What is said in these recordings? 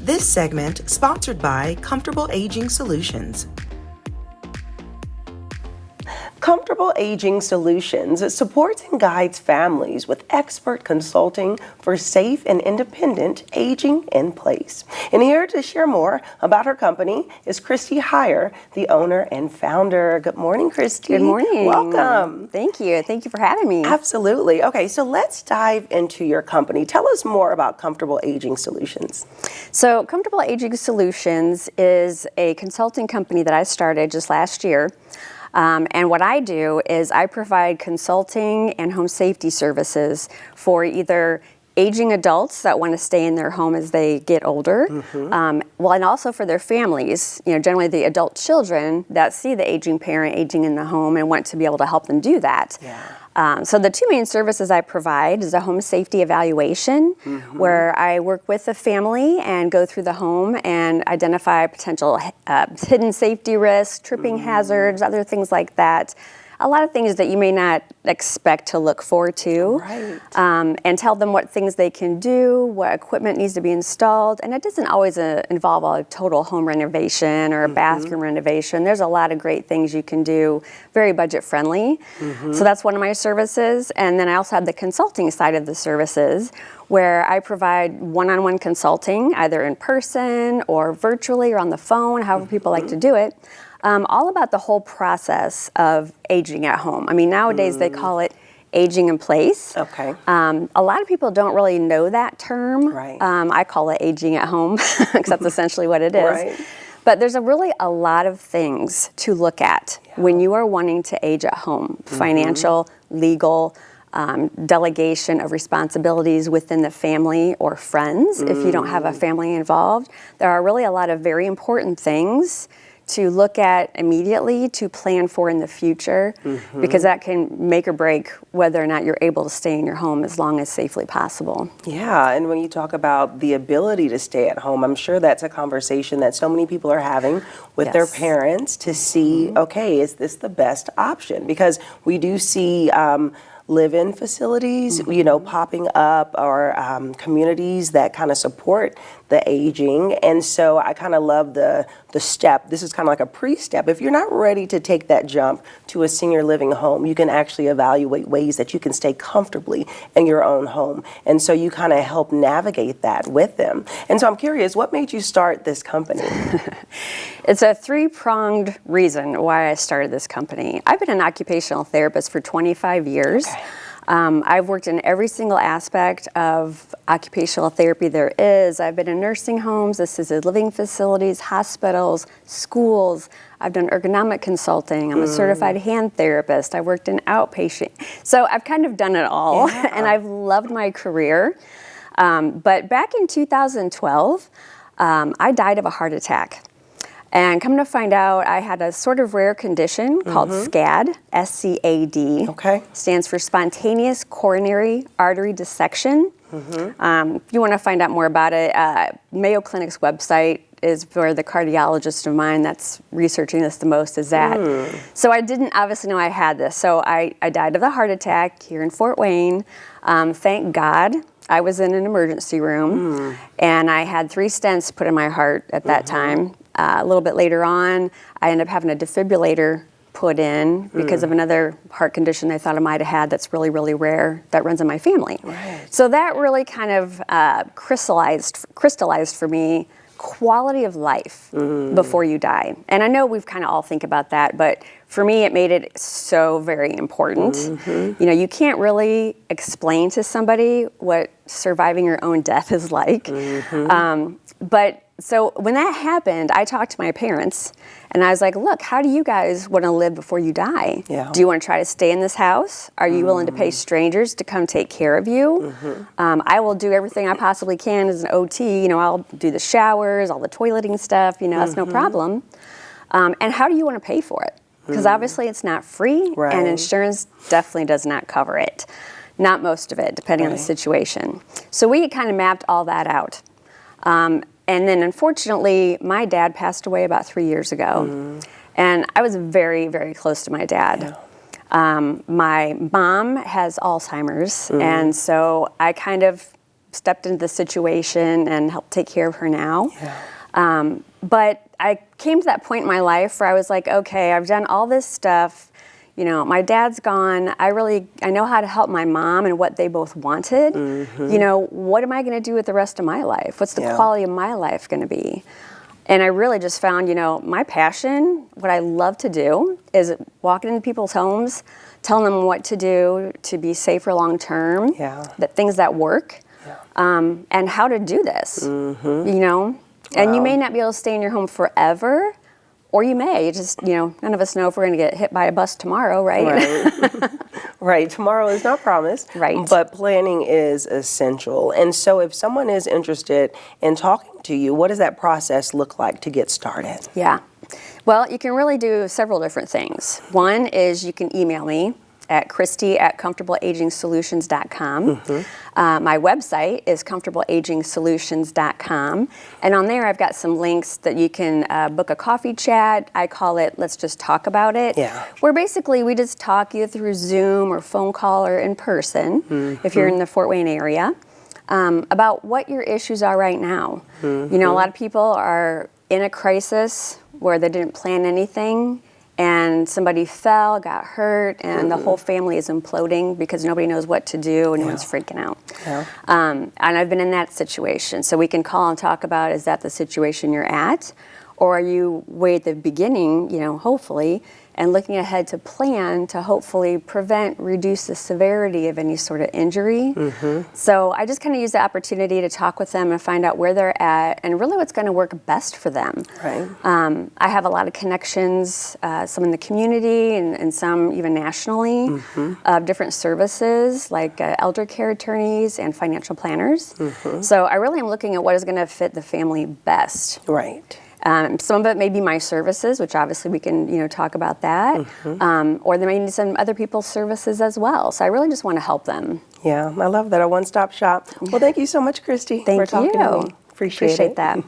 This segment sponsored by Comfortable Aging Solutions. Comfortable Aging Solutions supports and guides families with expert consulting for safe and independent aging in place. And here to share more about her company is Christy Hire, the owner and founder. Good morning, Christy. Good morning. Welcome. Thank you. Thank you for having me. Absolutely. Okay, so let's dive into your company. Tell us more about Comfortable Aging Solutions. So Comfortable Aging Solutions is a consulting company that I started just last year. And what I do is I provide consulting and home safety services for either aging adults that want to stay in their home as they get older, and also for their families, generally the adult children that see the aging parent aging in the home and want to be able to help them do that. Yeah. So the two main services I provide is a home safety evaluation, where I work with the family and go through the home and identify potential hidden safety risks, tripping hazards, other things like that. A lot of things that you may not expect to look for to, Right. And tell them what things they can do, what equipment needs to be installed, and it doesn't always involve a total home renovation or a bathroom renovation. There's a lot of great things you can do, very budget friendly. So that's one of my services, and then I also have the consulting side of the services, where I provide one-on-one consulting, either in person or virtually or on the phone, however people like to do it. All about the whole process of aging at home. I mean, nowadays they call it aging in place. Okay. A lot of people don't really know that term. Right. I call it aging at home, because that's essentially what it is. Right. But there's really a lot of things to look at when you are wanting to age at home. Financial, legal, delegation of responsibilities within the family or friends, if you don't have a family involved. There are really a lot of very important things to look at immediately, to plan for in the future, because that can make or break whether or not you're able to stay in your home as long as safely possible. Yeah, and when you talk about the ability to stay at home, I'm sure that's a conversation that so many people are having with their parents to see, okay, is this the best option? Because we do see live-in facilities, popping up, or communities that kind of support the aging. And so I kind of love the step. This is kind of like a pre-step. If you're not ready to take that jump to a senior living home, you can actually evaluate ways that you can stay comfortably in your own home. And so you kind of help navigate that with them. And so I'm curious, what made you start this company? It's a three-pronged reason why I started this company. I've been an occupational therapist for 25 years. Okay. I've worked in every single aspect of occupational therapy there is. I've been in nursing homes, assisted living facilities, hospitals, schools. I've done ergonomic consulting. I'm a certified hand therapist. I worked in outpatient. So I've kind of done it all, and I've loved my career. But back in 2012, I died of a heart attack. And come to find out, I had a sort of rare condition called SCAD, S-C-A-D. Okay. Stands for spontaneous coronary artery dissection. If you want to find out more about it, Mayo Clinic's website is where the cardiologist of mine that's researching this the most is at. So I didn't obviously know I had this. So I died of the heart attack here in Fort Wayne. Thank God. I was in an emergency room, and I had 3 stents put in my heart at that time. A little bit later on, I ended up having a defibrillator put in because of another heart condition they thought I might have had that's really, really rare that runs in my family. Right. So that really kind of crystallized for me quality of life before you die. And I know we've kind of all think about that, but for me it made it so very important. You can't really explain to somebody what surviving your own death is like. But so when that happened, I talked to my parents and I was like, look, how do you guys want to live before you die? Yeah. Do you want to try to stay in this house? Are you willing to pay strangers to come take care of you? I will do everything I possibly can as an OT. I'll do the showers, all the toileting stuff, that's no problem. And how do you want to pay for it? Because obviously it's not free, and insurance definitely does not cover it. Not most of it, depending on the situation. So we kind of mapped all that out. And then unfortunately, my dad passed away about 3 years ago. And I was very, very close to my dad. My mom has Alzheimer's, and so I kind of stepped into the situation and helped take care of her now. Yeah. But I came to that point in my life where I was like, okay, I've done all this stuff. You know, my dad's gone. I know how to help my mom and what they both wanted. You know, what am I going to do with the rest of my life? What's the quality of my life going to be? And I really just found, you know, my passion, what I love to do is walking into people's homes, telling them what to do to be safer long term, that things that work, and how to do this, you know. And you may not be able to stay in your home forever, or you may. Just, you know, none of us know if we're going to get hit by a bus tomorrow, right? Right. Tomorrow is not promised. Right. But planning is essential. And so if someone is interested in talking to you, what does that process look like to get started? Yeah. Well, you can really do several different things. One is you can email me at Christy@ComfortableAgingSolutions.com. My website is ComfortableAgingSolutions.com. And on there, I've got some links that you can book a coffee chat. I call it Let's Just Talk About It. Where basically we just talk either through Zoom or phone call or in person, if you're in the Fort Wayne area, about what your issues are right now. You know, a lot of people are in a crisis where they didn't plan anything, and somebody fell, got hurt, and the whole family is imploding because nobody knows what to do and everyone's freaking out. And I've been in that situation. So we can call and talk about, is that the situation you're at? Or are you way at the beginning, you know, hopefully, and looking ahead to plan to hopefully reduce the severity of any sort of injury. So I just kind of use the opportunity to talk with them and find out where they're at and really what's going to work best for them. I have a lot of connections, some in the community and some even nationally, of different services like elder care attorneys and financial planners. So I really am looking at what is going to fit the family best. Some of it may be my services, which obviously we can, you know, talk about that. Or there may be some other people's services as well. So I really just want to help them. Yeah, I love that, a one-stop shop. Well, thank you so much, Christy, for talking to me. Appreciate that.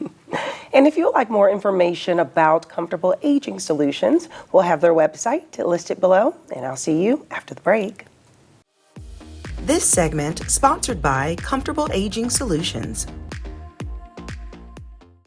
And if you would like more information about Comfortable Aging Solutions, we'll have their website listed below, and I'll see you after the break. This segment sponsored by Comfortable Aging Solutions.